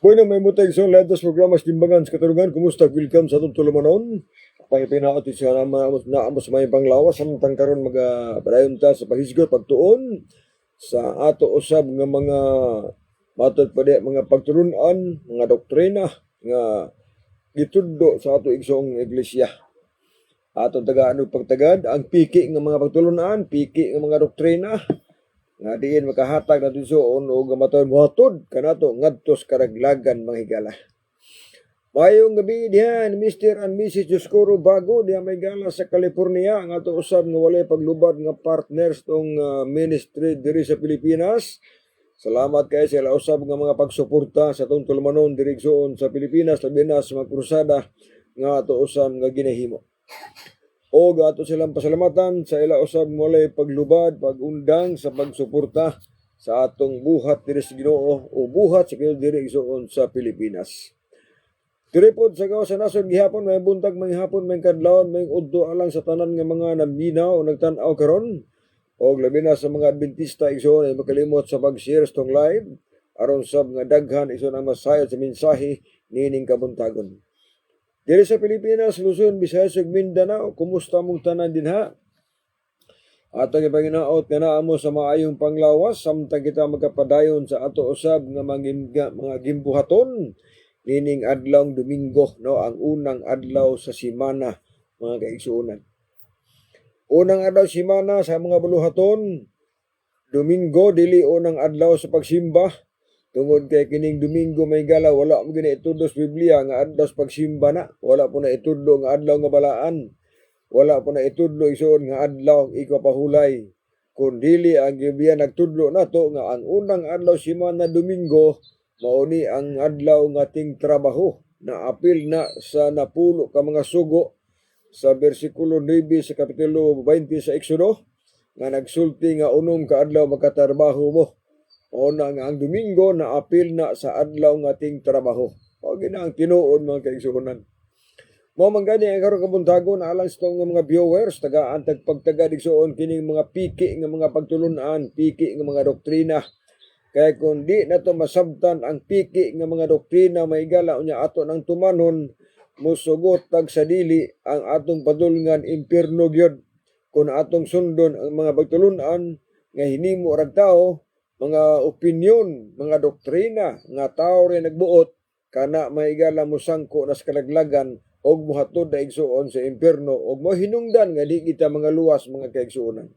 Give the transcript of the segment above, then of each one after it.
Bueno, may mutay isang lahat programas timbangan sa katarungan. Kumusta? Welcome sa itong tulumanon. Pangipinaot siya na amos may panglawas. Samtang karon padayon ta sa pahisgot pagtuon sa ato usab nga mga matod pa mga pagturunan, mga doktrina nga gitudlo sa ato igsong iglesia. Ato tagaan og pagtagad ang piki nga mga pagtulunan, piki nga mga doktrina nga diin makahatag na tusoon o gamatoy muhatod kanato ngadtos karaglagan mga higala. Mayong gabi dihan Mr. and Mrs. Juscoro Bago diha may gala sa California nga ato usab nga walay paglubad nga partners tong ministry diri sa Pilipinas. Salamat kay sa usab nga mga pagsuporta sa tong tulumanon direksyon sa Pilipinas labi na sa mga krusada nga ato usab nga ginahimo. O ato silang pasalamatan sa ila usab walay paglubad, pagundang sa pagsuporta sa atong buhat diri sa Ginoo o buhat sa direksyon sa Pilipinas. Diri pod sa gawas sa nasod gihapon may buntag may hapon may kadlawon may udto alang sa tanan nga mga naminaw o nagtan-aw karon o labi na sa mga Adventista igsoon ay makalimot sa pag-share stong live aron sab nga daghan igsoon ang masayod sa mensahe nining kabuntagon. Diri sa Pilipinas, Luzon, Visayas ug Mindanao, kumusta mong tanan dinha? Atong ipanginaot nga naa mo sa maayong panglawas samtang kita magkapadayon sa ato usab nga mga gimbuhaton nining adlawng Domingo, no, ang unang adlaw sa semana, mga kaigsuonan. Unang adlaw semana sa mga buluhaton, Domingo dili unang adlaw sa pagsimba. Tungod kay kining Domingo may gala wala mo gina itudlo sa Biblia nga adlaw sa pagsimba na, wala po na itudlo nga adlaw nga balaan, wala po na itudlo isuon nga adlaw ikapahulay, kun dili ang Biblia nagtudlo nato nga ang unang adlaw semana Domingo mauni ang adlaw nga ting trabaho na apil na sa napulo ka mga sugo sa bersikulo 9 sa kapitulo 20 sa Exodo nga nagsulti nga unom ka adlaw magkatrabaho mo. O na nga ang Domingo na apil na sa adlaw nga ting trabaho. O gina ang tinuod mga kaigsuonan. Mo man gani ang karon kabuntagon alang sa mga viewers tagaan tagpagtaga digsuon kining mga piki nga mga pagtulunan, piki nga mga doktrina. Kaya kung di na to masabtan ang piki nga mga doktrina maigala unya ato nang tumanon musugot tag sa dili ang atong padulngan impierno gyud kun atong sundon ang mga pagtulunan nga hinimo rag tao, mga opinyon, mga doktrina nga tao rin nagbuot kana maigala mo sangko nas kalaglagan og mohatod na igsuon sa impierno og mohinungdan nga di kita mga luwas mga kaigsuonan.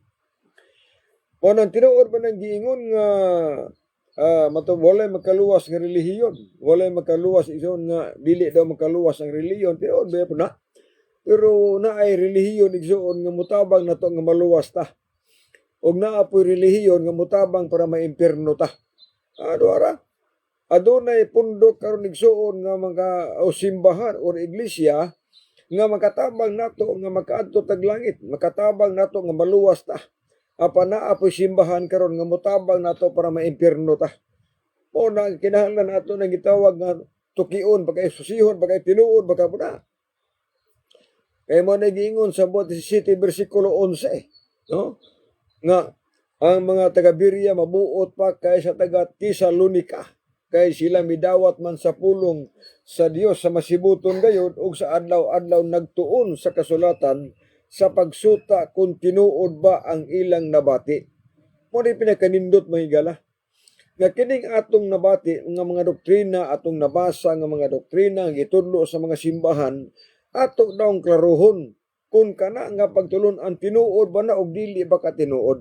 O nang tinuod pa ng giingon nga walay makaluwas nga relihiyon, walay makaluwas igsoon nga dili daw makaluwas ang relihiyon, tinuod ba po na? Pero naay relihiyon igsoon nga mutabang nato nga maluwas ta. Og naa po'y relihiyon nga mutabang para maimpierno ta. Ara, adunay pundok karon igsuon nga mga simbahan or iglesia nga makatabang nato nga makaadto tag langit, makatabang nato nga maluwas ta. Apan naa po'y simbahan karon nga mutabang nato para maimpierno ta. O na kinahanglan nato nang gitawag nga tukion pagkay susihon pagkay tinuod baka puna. Kay mo nagingon sa buot 17 bersikulo 11, no? Nga ang mga taga-Berea mabuot pa kay sa taga Tesalonica kay sila midawat man sa pulong sa Dios sa masibuton gayud ug sa adlaw-adlaw nagtuon sa kasulatan sa pagsuta kung tinuod ba ang ilang nabati. Mo di pinakanindot mahigala nga kining atong nabati nga mga doktrina atong nabasa nga mga doktrina nga gitudlo sa mga simbahan ato daw klarohon kung kana nga pagtulon ang tinuod ba na og dili ba ka tinuod.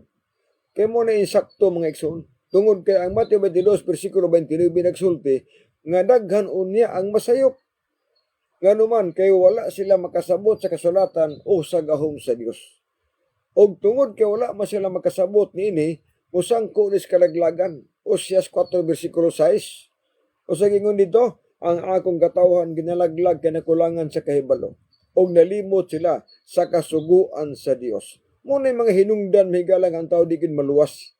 Kay mo na insakto mga igsoon. Tungod kay ang Mateo 22 bersikulo 29 nagsulti nga daghan unya ang masayop. Nganuman kay wala sila makasabot sa kasulatan o sa gahom sa Dios. Og tungod kay wala man sila makasabot niini, musangko ni kalaglagan. Oseas 4 bersikulo 6. O sa gingon dito, ang akong katawhan ginalaglag kay nakulangan sa kahibalo. Og nalimot sila sa kasuguan sa Dios. Muna mga hinungdan higalang ang tao di gid maluwas.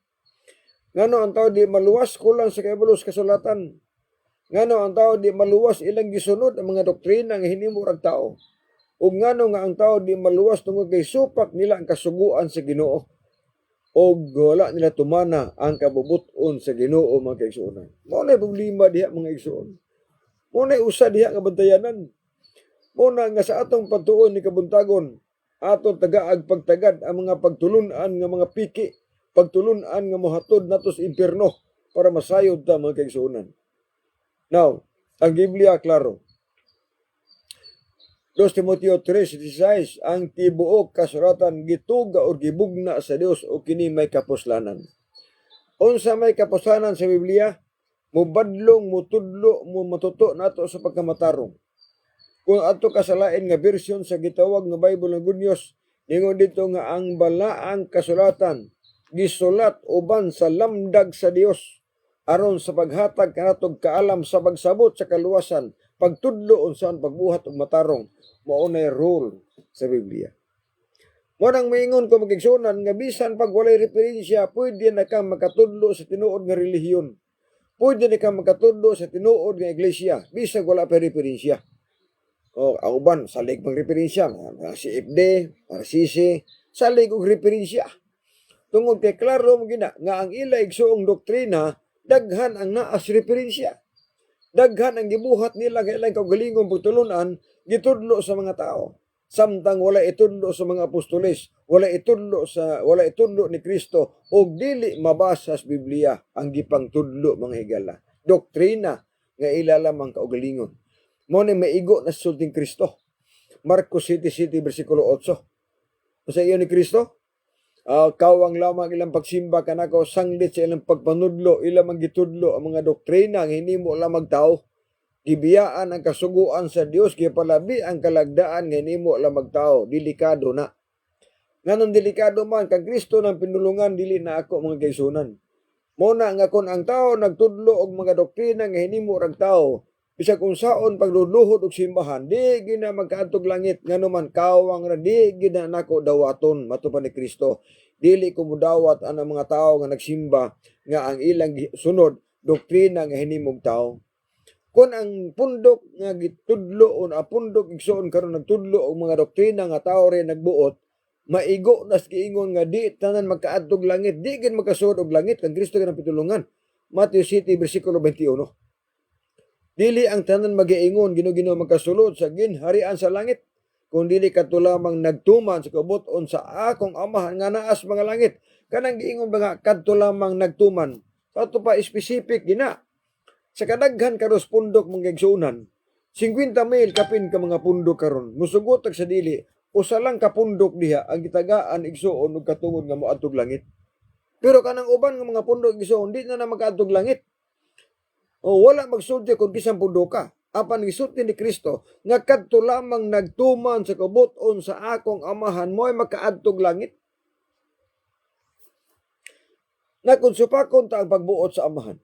Ngano ang tao di maluwas kulang sa kahibalo sa kasulatan. Ngano ang tao di maluwas ilang gisunod ang mga doktrina nga hinimo rag tao. Ug ngano nga ang tao di maluwas tungod kay supak nila ang kasuguan sa Ginoo. Og wala nila tumana ang kabubuton sa Ginoo mga kaigsuonan. Mao na problema diha mga igsuon. Mao na usa diha nga bantayanan. Mao na nga sa atong pagtuon ni kabuntagon, aton tagaag pagtagad ang mga pagtulunan nga mga piki, pagtulunan nga mohatod nato sa impierno para masayod ta mga kaigsuonan. Now, ang Biblia klaro. 2 Timoteo 3:16, ang tibuok kasuratan gituga o gibugna sa Dios o kini may kapuslanan. Unsa may kapuslanan sa Biblia? Mubadlong, mutudlo, matuto nato sa pagkamatarong. Kung ato kasalain nga version sa gitawag nga Bible ng Good News, ningon dito nga ang balaang kasulatan gisulat uban sa lamdag sa Dios aron sa paghatag kanatog kaalam sa pagsabot sa kaluwasan, pagtudlo unsaon pagbuhat og matarong. Mao nay rule sa Biblia. Mo nang maingon ko magigsunan nga bisan pag walay referensya, pwede na ka makatudlo sa tinuod nga relihiyon. Pwede na ka makatudlo sa tinuod nga iglesia, bisan wala pa referensya. O ang uban salig pang referensya, si FD, RCC, salig og referensya. Tungod kay klaro mo gina nga ang ila igsuong doktrina daghan ang naas referensya. Daghan ang gibuhat nila nga ilang kaugalingong pagtulunan gitudlo sa mga tao. Samtang wala itudlo sa mga apostoles, wala itudlo ni Kristo og dili mabasa sa Biblia ang gipangtudlo mga higala. Doktrina nga ila lamang kaugalingon. Mo ni maigo na sulting Kristo. Marcos 7:7 bersikulo 8. Sa iyo ni Kristo, kawang lamang ilang pagsimba kanako sanglit sa ilang pagpanudlo, ilang manggitudlo ang mga doktrina nga hinimo lamang tao. Gibiyaan ang kasuguan sa Dios, gipalabi ang kalagdaan nga hinimo lamang tao. Delikado na. Nganong delikado man kang Kristo ng pinulungan dili na ako mga kaigsunan. Muna nga kun ang tao nagtudlo og mga doktrina nga hinimo rag tao, bisag kung saon pagluluhod og simbahan, di gina magkaadtog langit nganuman kawang ra di gina nako dawaton matupan ni Kristo. Dili ko mudawat ang mga tao nga nagsimba nga ang ilang sunod doktrina nga hinimog tao. Kung ang pundok nga gitudlo o pundok igsoon karon nagtudlo og mga doktrina nga tao rin nagbuot, maigo nas giingon nga di tanan magkaadtog langit, di gid magkasuod og langit kang Kristo kanang pitulungan. Matthew 7 bersikulo 21. Dili ang tanan magiingon Ginoo magkasulod sa ginharian sa langit, kung dili kadto lamang nagtuman sa kabuton sa akong amahan nga naas mga langit. Kanang giingon ba nga kadto lamang nagtuman. Ato pa specific gina. Sa kadaghan karos pundok mong igsuunan, 50 mil kapin ka mga pundok karon. Musugot sa dili, usa lang ka pundok diha ang gitagaan igsuon ug katungod nga moadtog langit. Pero kanang uban nga mga pundok igsuon di na makaadtog langit. O wala magsulti kung kisang pundoka. Apan gisulti ni Kristo nga kadto lamang nagtuman sa kabuton sa akong amahan mo'y makaadtog langit. Na kung supakon ta ang pagbuot sa amahan,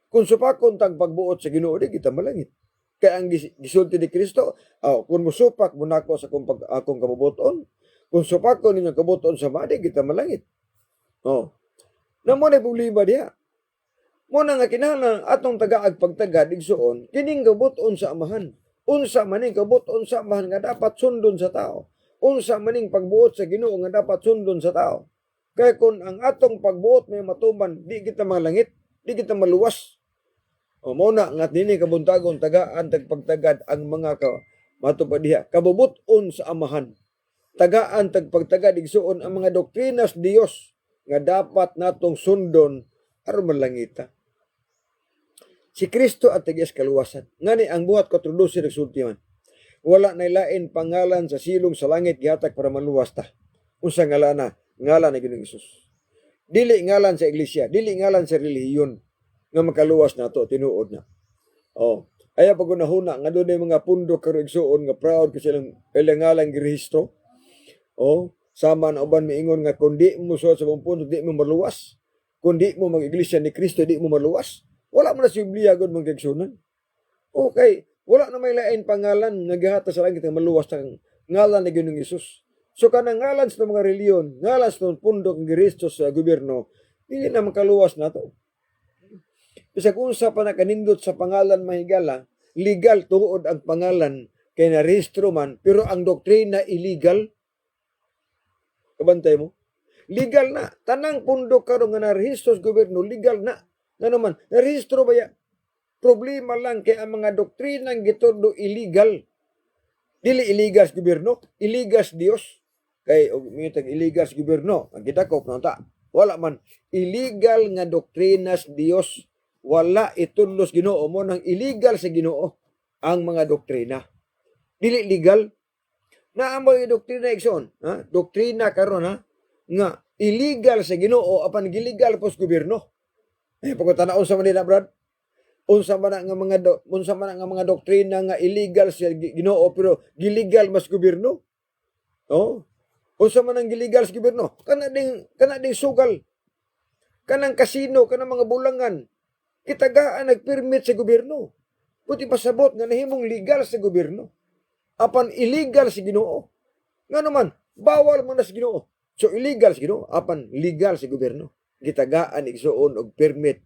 kung supakon ta ang pagbuot sa Ginoo, di kita malangit. Kaya ang gisulti ni Kristo, kung musupak mo nako sa akong kabubuton, kung supakon ninyo kabuton sa madi, kita malangit. Namo na problema diha. Muna nga kinahanglan atong tagaag pagtagad igsuon kining kabuton sa amahan. Unsa maning kabuton sa amahan nga dapat sundon sa tao. Unsa maning pagbuot sa Ginoo nga dapat sundon sa tao. Kaya kung ang atong pagbuot may matuman, di kita malangit, di kita maluwas. Muna nga nini kabuntagon tagaan tagpagtagad ang mga matupadiha kabubuton sa amahan. Tagaan tagpagtagad igsuon ang mga doktrinas Dios nga dapat natong sundon aron malangita. Si Kristo at tagias kaluwasan. Ngani ang buhat 4:12 nagsulti man. Wala na lain pangalan sa silong sa langit gihatag para maluwas ta. Unsa ngalan ni Ginoong Hesus. Dili ngalan sa iglesia, dili ngalan sa relihiyon nga makaluwas nato tinuod na. Aya pag unahuna nga doon mga pundok karo igsuon nga proud kasi ilang ngalang girehistro. O sama na uban miingon nga kundi mo suot sa mong pundok di mo maluwas. Kundi mo mag-iglesia ni Kristo di mo maluwas. Wala mo na sa Biblia gud mong kaigsunan. Okay, wala na may lain pangalan nga gihata sa langit nga maluwas tang ngalan ni Ginoong Hesus. So kanang ngalan sa mga reliyon, ngalan sa pundok nga girehistro sa gobyerno, dili na makaluwas nato. Bisag unsa pa nakanindot sa pangalan mahigala, legal tuod ang pangalan kay narehistro man, pero ang doktrina illegal. Kabantay mo? Legal na. Tanang pundok karon nga narehistro sa gobyerno, legal na. Nga naman, narehistro ba ya? Problema lang kay ang mga doktrinang gitudo illegal. Dili illegal sa gobyerno, illegal sa Dios. Kay mitag illegal sa gobyerno, ang gidakop na ta. Wala man illegal nga doktrina sa Dios. Wala itudlos Ginoo mo nang illegal sa Ginoo ang mga doktrina. Dili legal. Naamo yung doktrina igsoon, ha? Doktrina karon ha nga illegal sa Ginoo apan gilegal po sa gobyerno. Pagkatanaon sa manila brad. Unsa man nga mga doktrina nga illegal sa Ginoo pero gilegal mas gobyerno. Oh. Unsa man ang gilegal sa gobyerno? Kana ding sugal. Kanang kasino, kanang mga bulangan. Kitagaan nagpermit sa gobyerno. Buti pasabot nga nahimong legal sa gobyerno. Apan illegal sa Ginoo. Nga naman, bawal mo na sa Ginoo. So illegal sa Ginoo, apan legal sa gobyerno. Gitagaan igsuon og permit.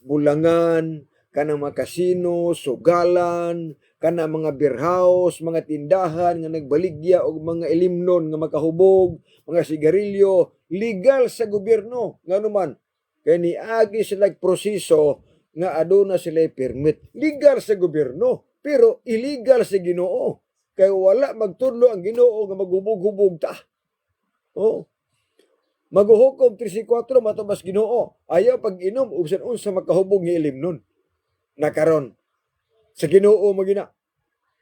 Bulangan, kanang mga kasino, sugalan, kanang mga beer house, mga tindahan nga nagbaligya og mga elimnon nga makahubog, mga sigarilyo, legal sa gobyerno. Nga naman, kay niagi sila proseso nga aduna sila permit. Legal sa gobyerno, pero illegal sa Ginoo. Kay wala magtudlo ang Ginoo nga maghubog-hubog ta. Oh. Maghuhukom 34 matubas Ginoo. Ayaw pag-inom usan unsa makahubog nga ilimnon. Nakaron sa Ginoo magina.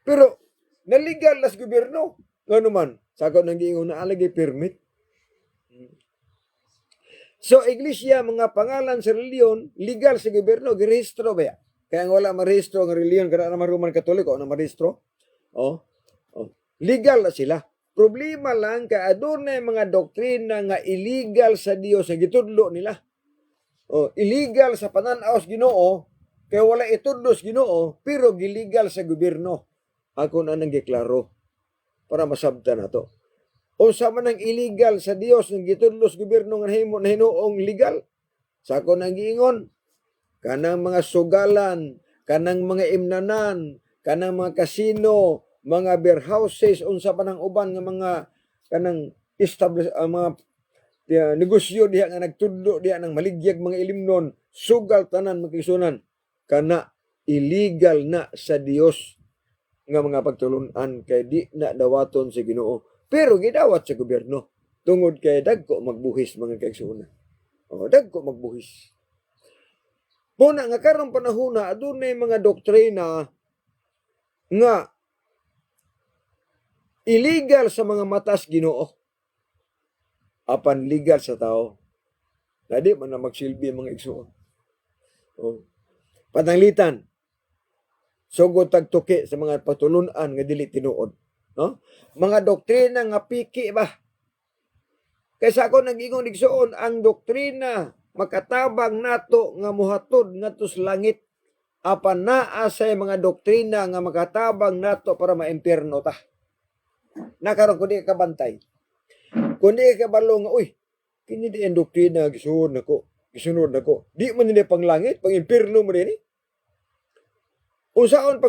Pero naligal las gobyerno. Ngano man, sako nang giingon na alagay permit. So, iglesia, mga pangalan sa reliyon, legal sa gobyerno, girehistro ba? Kaya nga wala marehistro ang reliyon, kada naman Roman Katoliko, na marehistro. Oh. Legal na sila. Problema lang, kaya adunay mga doktrina nga illegal sa Dios ang gitudlo nila. Illegal sa pananaw sa Ginoo, kaya wala itudlo sa Ginoo, pero gilegal sa gobyerno. Ako na nang giklaro para masabtan na to. O sa man ang illegal sa Dios ng gitudlos gobyerno nga hinuong legal. Sa ako nang giingon, kanang mga sugalan, kanang mga imnanan, kanang mga kasino, mga beer houses, unsa pa ng uban nga mga kanang mga negosyo diha nga nagtudlo diha ng maligyag mga ilimnon, sugal tanan magkisunan, kana illegal na sa Dios nga mga pagtulunan kay di na dawaton sa Ginoo. Pero gidawat sa gobyerno. Tungod kay dagko magbuhis mga kaigsuonan. Dagko magbuhis. Muna nga karong panahona, adunay mga doktrina nga illegal sa mga matas Ginoo. Apan legal sa tao. Dadi man na magsilbi mga igsuon. Patanglitan. Sugod tagtuki sa mga patulunan nga dili tinuod. No? Mga doktrina nga piki ba? Kaysa ako nag-ingon igsuon, ang doktrina makatabang nato nga muhatod ngadto sa langit. Apan naa say mga doktrina nga makatabang nato para maimpierno ta. Nakaron kundi ka bantay. Kundi ka balo nga uy, kini di ang doktrina gisunod nako. Di man ni pang langit, pang impierno mo dinhi. Unsaon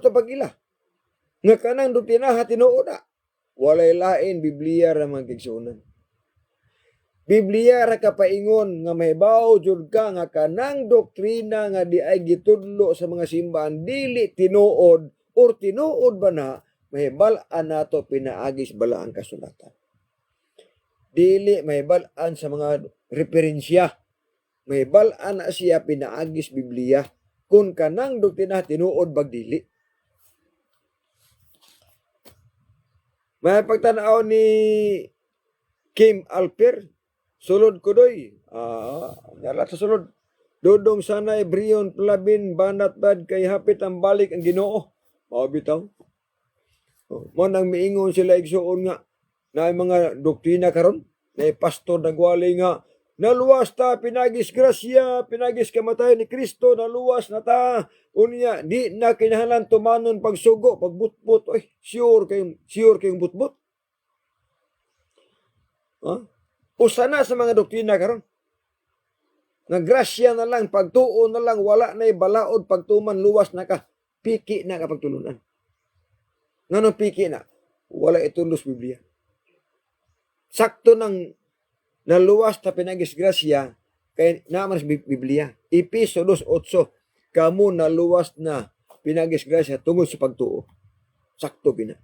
to pagila? Nga kanang doktrina tinuod na. Walay lain Biblia ra man kigsuonan. Biblia ra kapaingon nga mahibaw jud ka nga kanang doktrina nga di ay gitudlo sa mga simbahan dili tinuod or tinuod ba na mahibal-an nato pinaagis bala ang kasulatan. Dili mahibal-an sa mga referensya. Mahibal-an na siya pinaagis Biblia kung kanang doktrina tinuod bag dili. May pagtanaw ni Kim Alper, sulod ko doy. Nala sa sulod. Dodong sanay Brion Plabin banat bad kay hapit ang balik ang Ginoo. Mao bitaw. Mo nang miingon sila igsuon nga na mga doktrina karon na pastor nagwali nga naluwas ta pinagis grasya pinagis kamatay ni Kristo naluwas na ta unya di na kinahanglan tumanon pagsugo pagbutbut oy sure kayong butbut. Usa na sa mga doktrina karon nga grasya na lang pagtuo na lang wala na balaod pagtuman luwas na ka piki na kapag tulunan. Nganong piki na? Wala itulos Biblia. Sakto ng naluwas na pinagisgrasya kay naman sa Biblia. Episo 2:8 kamo naluwas na pinagisgrasya tungod sa pagtuo. Sakto pina.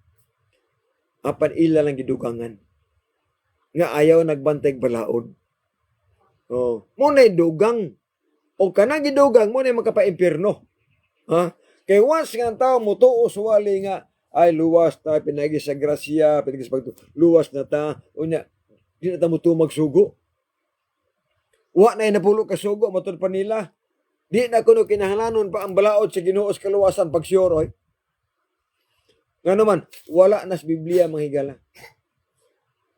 Apan ila lang gidugangan. Nga ayaw nagbantay balaod. Muna'y dugang. O kanang gidugang mo na magkapa-impyerno. Kay once nga ang tao mo tuo suwali nga ay luwas ta pinagi sa grasya pinagi sa pagtuo luwas na ta unya di na ta mo magsugo wa na napulo ka sugo matud pa nila di na kuno kinahanglanon pa ang balaod sa Ginoo sa kaluwasan pagsyoroy nga naman wala na sa Biblia manghigala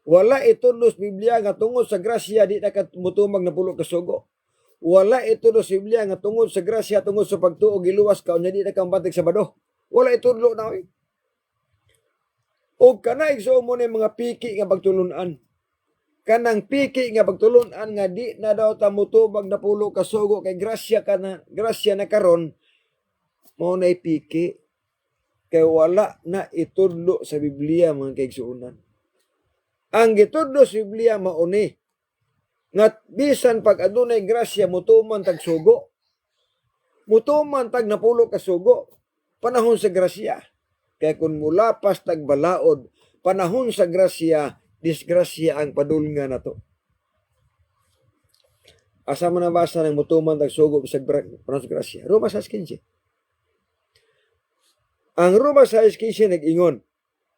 wala itulos Biblia nga tungod sa grasya di na ka mutumag napulo ka sugo wala itulos Biblia nga tungod sa grasya tungod sa pagtuo giluwas ka unya di na ka bantay sa bado wala itulo na o kana igsuon mo ni mga piki nga pagtulunan. Kanang piki nga pagtulunan nga di na daw ta mutubag na pulo ka sugo kay grasya na karon mao nay piki kay wala na itudlo sa Biblia mga kaigsuonan. Ang gitudlo sa Biblia mao ni nga bisan pag adunay grasya mutuman tag sugo. Mutuman tag napulo ka sugo panahon sa grasya. Kaya kung mulapas tagbalaod, panahon sa grasya, disgrasya ang padulnga na to. Asa mo nabasa ng mutuman tagsugo sa panahon sa grasya? Roma 6:15. Ang Roma 6:15 nag-ingon,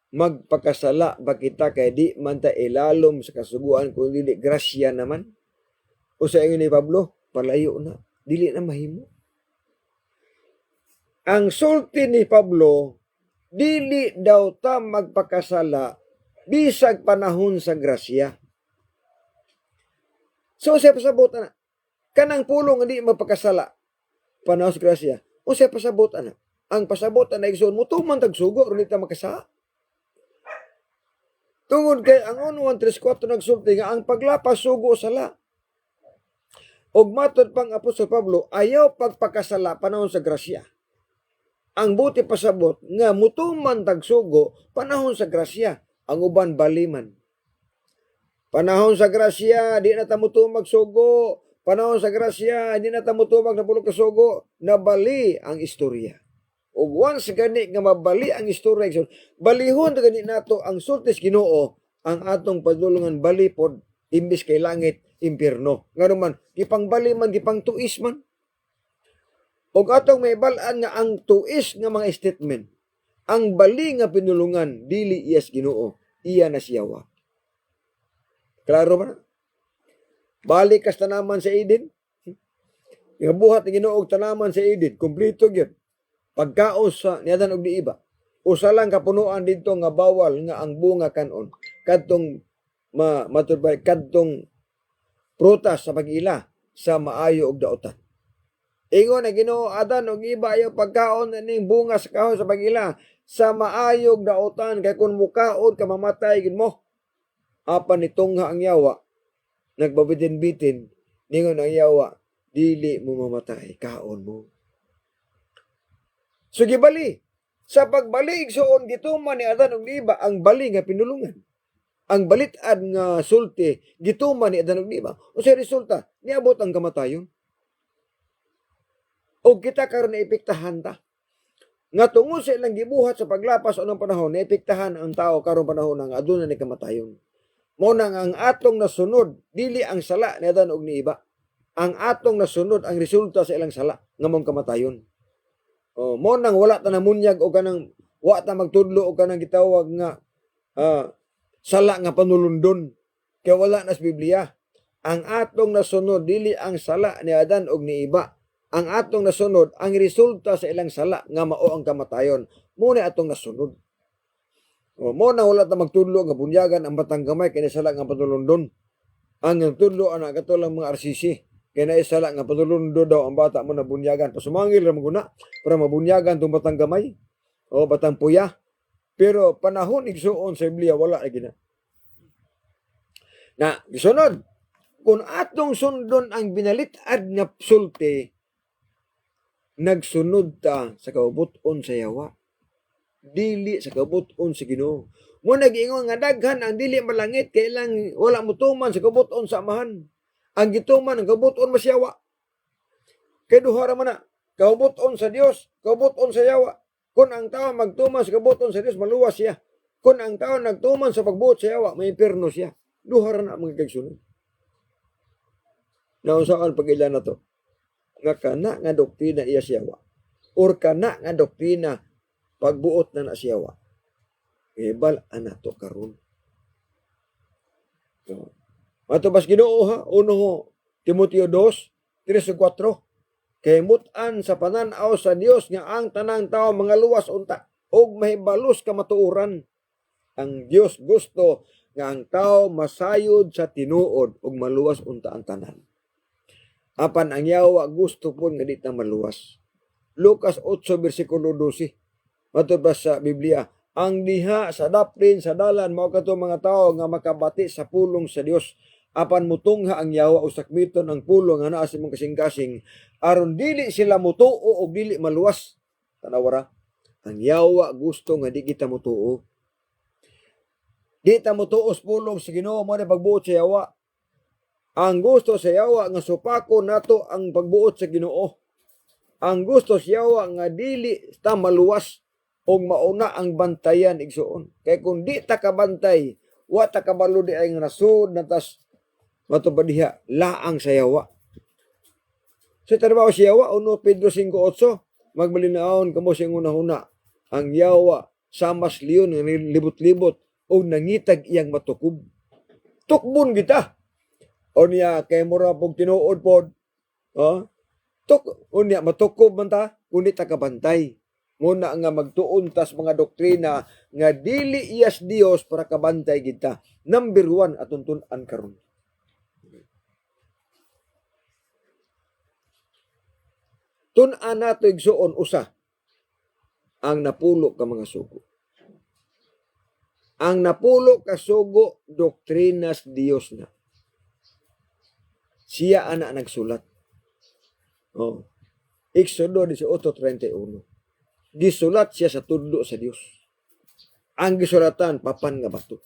magpakasala ba kita kay di man ta ilalom sa kasuguan kung dili grasya naman? O sa ingon ni Pablo, palayo na, dili na mahimo. Ang sulti ni Pablo, dili daw ta magpakasala bisag panahon sa grasya. So siya pasabot na kanang pulong hindi magpakasala panahon sa grasya. O siya pasabot na ang pasabot na igsoon mo tuman tagsugo ron ta makasa. Tungod kay ang 1:3-4 nagsulti nga ang paglapas sugo sala. Og matod pang Apostol Pablo ayaw pagpakasala panahon sa grasya. Ang buti pasabot nga mutuman tagsugo panahon sa grasya ang uban baliman. Panahon sa grasya di na ta mutumag sugo. Panahon sa grasya di na ta mutumag na pulo ka sugo. Nabali ang istorya. Ug once gani nga mabali ang istorya, balihon gani nato ang sultis Ginoo ang atong padulungan balipod imbis kay langit impierno. Ngano man gipangbali man gipangtuis man. O atong may balaan nga ang tuis nga mga statement, ang bali nga pinulungan, dili iyas Ginoo, iya na siyawa. Klaro ba? Balik kas tanaman sa Eden. Nga buhat ni Ginoo og tanaman sa Eden, kumpleto gyud. Pagkaos sa niyadan og diiba. Usa lang kapunuan dito nga bawal nga ang bunga kanon. Kadtong maturbay kadtong prutas sa pag-ila sa maayo og daotan. Ingon na Ginoo Adan og iba ayo pagkaon ning bunga sa kahoy sa pag-ila sa maayog daotan kay kun mukaon ka mamatay gid mo. Apan nitungha ang yawa nagbabitin-bitin ningon ang yawa dili mo mamatay kaon mo. So gibali sa pagbalik suon gituman ni Adan og iba ang bali nga pinulungan. Ang balitad nga sulti gituman ni Adan og iba. Usa resulta niabot ang kamatayon. O kita karon naipiktahan ta. Nga tungod sa ilang gibuhat sa paglapas anong panahon, naipiktahan ang tao karon panahon nga aduna ni kamatayon. Mao nang ang atong nasunod, dili ang sala ni Adan og ni iba. Ang atong nasunod ang resulta sa ilang sala nga mong kamatayon. Mao nang wala ta namunyag o kanang wa ta magtudlo o kanang gitawag nga sala nga panulundon kay wala na sa Biblia. ang atong nasunod dili ang sala ni Adan og ni Iba. Ang atong nasunod ang resulta sa ilang sala nga mao ang kamatayon. Muna atong nasunod. O, mo na wala ta magtudlo nga bunyagan ang batang gamay kay sala nga patulundon. Ang nagtudlo ana katulang mga RCC kay naisala nga patulundo daw ang bata mo na bunyagan. Pasumangil ra maguna para mabunyagan tong batang gamay o batang puya. Pero panahon igsuon sa Biblia wala lagi na. Na gisunod kung atong sundon ang binalitad nga sulti, nagsunod ta sa kaubuton sa yawa. Dili sa kaubuton sa Ginoo. Mo nag-ingon nga daghan ang dili malangit kay lang wala motuman sa kaubuton sa amahan. Ang gituman ang kaubuton masyawa. Kay duha ra man na kaubuton sa Dios, kaubuton sa yawa. Kung ang tao magtuman sa kaubuton sa Dios, maluwas siya. Kung ang tao nagtuman sa pagbuot sa yawa, may impierno siya. Duha ra na mga kagsunod. Naunsaon pag-ila na to? Nga kana nga doktrina iya siyawa. Or kana nga doktrina pagbuot na siyawa. Ibal anato karon. So, matubas Ginoo ha, uno Timoteo 2, 3-4. Kay mutan sa pananaw sa Dios nga ang tanang tao mga luwas unta og mahibalos ka matuoran. Ang Dios gusto nga ang tao masayod sa tinuod og maluwas unta ang tanan. Apan ang yawa gusto pun nga di ta maluwas. Lucas 8 bersikulo 12. Matubas sa Biblia, ang diha sa daplin sa dalan mao kadto mga tao nga makabati sa pulong sa Dios. Apan mutungha ang yawa o sakmiton ang pulong nga naa sa imong kasing-kasing aron dili sila mutuo o dili maluwas. Tanawara, ang yawa gusto nga di kita mutuo. Di ta mutuo sa pulong sa Ginoo mo na pagbuot sa yawa. Ang gusto sa yawa nga supako nato ang pagbuot sa Ginoo. Ang gusto sa yawa nga dili ta maluwas o mauna ang bantayan igsuon. Kay kung di ta kabantay, wa ta kabalo di ay nasud na tas matubadiha laang sa yawa. Sa trabaho sa yawa, 1 Pedro 5:8, magmalinaon kamo sa una-una. Ang yawa samas liyon nga libot-libot o nangitag iyang matukob. Tukbon kita. O niya, kay mura pong tinuod po, o niya, matukob man ta, kunit ta kabantay. Muna nga magtuon tas mga doktrina nga dili iyas Dios para kabantay kita. Number 1 atong tun-an karon. Tun-an nato igsuon usa ang napulo ka mga sugo. Ang napulo ka sugo doktrinas Dios na. Siya ana nagsulat. Oh. Exodo 18:31. Gisulat siya sa tudlo sa Dios. Ang gisulatan papan nga bato.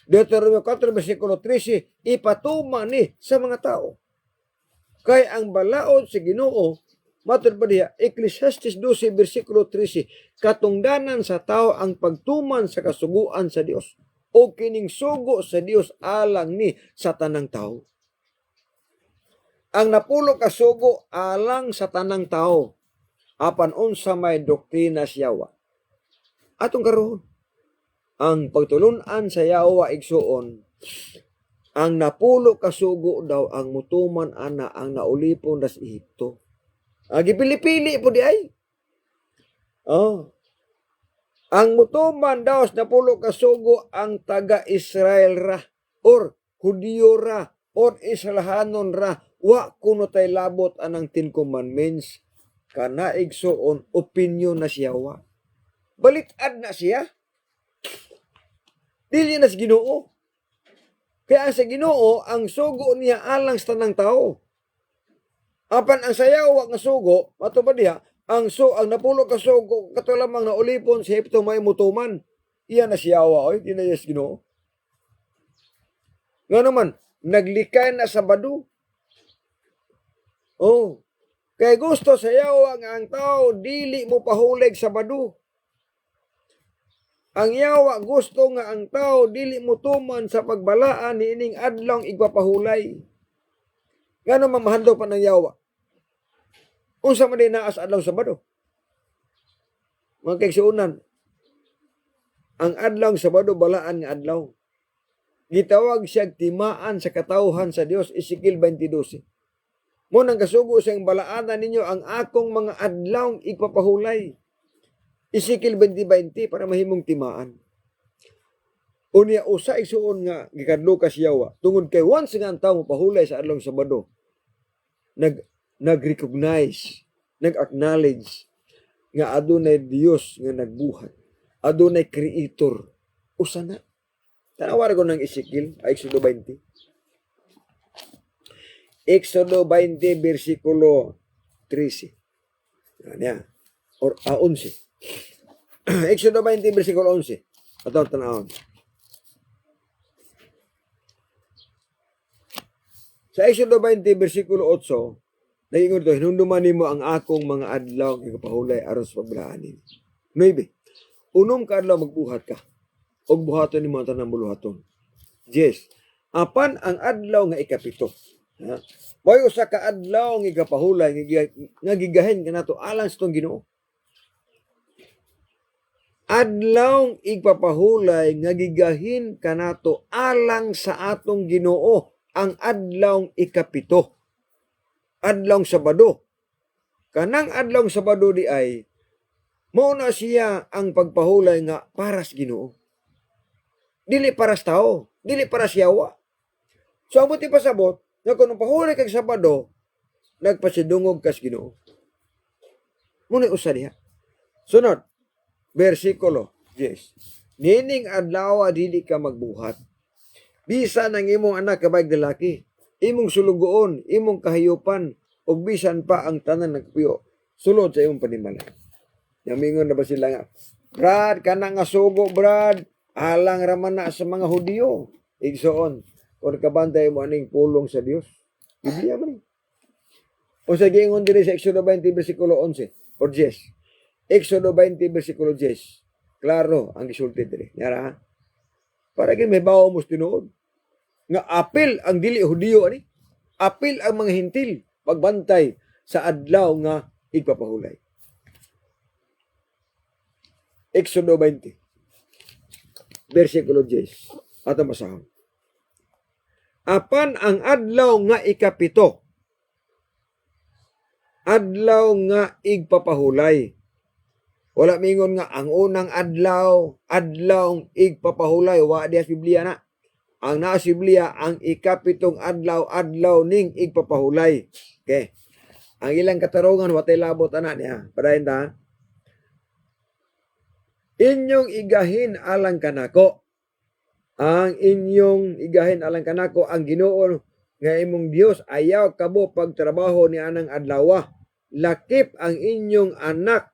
Deuteronomio 4 bersikulo 13, ipatuman ni sa mga tao. Kay ang balaod sa Ginoo matud pa diha Ecclesiastes 12 bersikulo 13, katungdanan sa tao ang pagtuman sa kasuguan sa Dios o kining sugo sa Dios alang ni sa tanang tao. Ang napulo ka sugo alang sa tanang tao. Apan unsa may doktrina sa yawa. Atong karon ang pagtulunan sa yawa igsuon, ang napulo ka sugo daw ang mutuman ana ang naulipon das Ehipto. Gipili-pili po di ay. Ang mutuman daw sa napulo ka sugo ang taga-Israel ra or Hudiyo ra or Israelhanon ra. Wa kuno tay labot anang 10 commandments. Kana igsuon opinion na siya wa. Balitad na siya. Dili na sa Ginoo. Kaya sa Ginoo ang sugo niya alang sa tanang tao. Apan ang sayawa nga sugo, matubad diha, ang napulo ka sugo kato lamang na ulipon sa Ehipto may mutuman. Iya na siyawa oy, di na yes Ginoo. Nga naman, naglikay na sa Sabado. Kay gusto sa yawa nga ang tao dili mo pahulig sa Sabado. Ang yawa gusto nga ang tao dili mo tuman sa pagbalaan ni ining adlaw igpapahulay. Ngano mamahandog pa ng yawa? Unsa man din naas adlaw Sabado? Mga kaigsuonan, ang adlaw Sabado balaan nga adlaw. Gitawag siya timaan sa katawhan sa Dios, Ezekiel 20:12. Mo nang kasugo sa balaanan ninyo ang akong mga adlawng ipapahulay. Ezekiel 20:20 para mahimong timaan. Unya usa igsuon nga gikadlo ka siyawa tungod kay once nga ang tawo mapahulay sa adlawng Sabado, nag-recognize, nag-acknowledge nga adunay Dios nga nagbuhat, adunay creator. Usa na. Tanawar ko ng Ezekiel, Exodo 20. Exodo 20, versikulo 13. Yan. Or 11. Exodo 20, versikulo 11. Ataw tanawon. Sa Exodo 20, versikulo 8, nagingon ito, hinunduman mo ang akong mga adlaw ikapahulay aron sa pagbalaanin. 9. Unom ka adlaw magbuhat ka, o buhaton ni mga tanang buluhaton. 10. Apan ang adlaw nga ikapito. May usa ka adlaw nga ikapahulay nga gigahin kanato alang sa tong Ginoo. Adlaw igpapahulay nga gigahin kanato alang sa atong Ginoo ang adlaw ikapito. Adlaw Sabado. Kanang adlaw Sabado di ay mao na siya ang pagpahulay nga para sa Ginoo. Dili para sa tao, dili para sa yawa. So ang buti pasabot nga kung pahulay kag Sabado, nagpasidungog kas Ginoo. Muna usa diha. Sunod, versikulo 10. Nining adlaw dili ka magbuhat. Bisan ang imong anak kabayg lalaki, imong sulugoon, imong kahayupan, ug bisan pa ang tanan nagpuyo, sulod sa imong panimalay. Yamingon na ba sila nga, Brad, kana nga sugo, Brad, alang raman na sa mga Hudiyo. Igsoon, kung kabantay mo aning pulong sa Dios. Biblia man. O sa gingon diri sa Exodo 20, versikulo 11, or 10. Exodo 20, versikulo 10. Klaro ang gisulti diri. Yara, para gin may bawo mo tinuod. Nga apil ang dili Hudiyo ani. Apil ang mga hintil pagbantay sa adlaw nga igpapahulay. Exodo 20, versikulo 10. Ato masahon. Apan ang adlaw nga ikapito, adlaw nga igpapahulay. Wala mingon nga ang unang adlaw igpapahulay, wa diha sa Biblia na. Ang naa sa Biblia ang ikapitong adlaw ning igpapahulay. Okay. Ang ilang katarungan watay labot ana niya. Padayon ta. Inyong igahin alang kanako. Ang inyong igahin alang kanako ang Ginoo nga imong Dios ayaw kabo pagtrabaho ni anang adlaw. Lakip ang inyong anak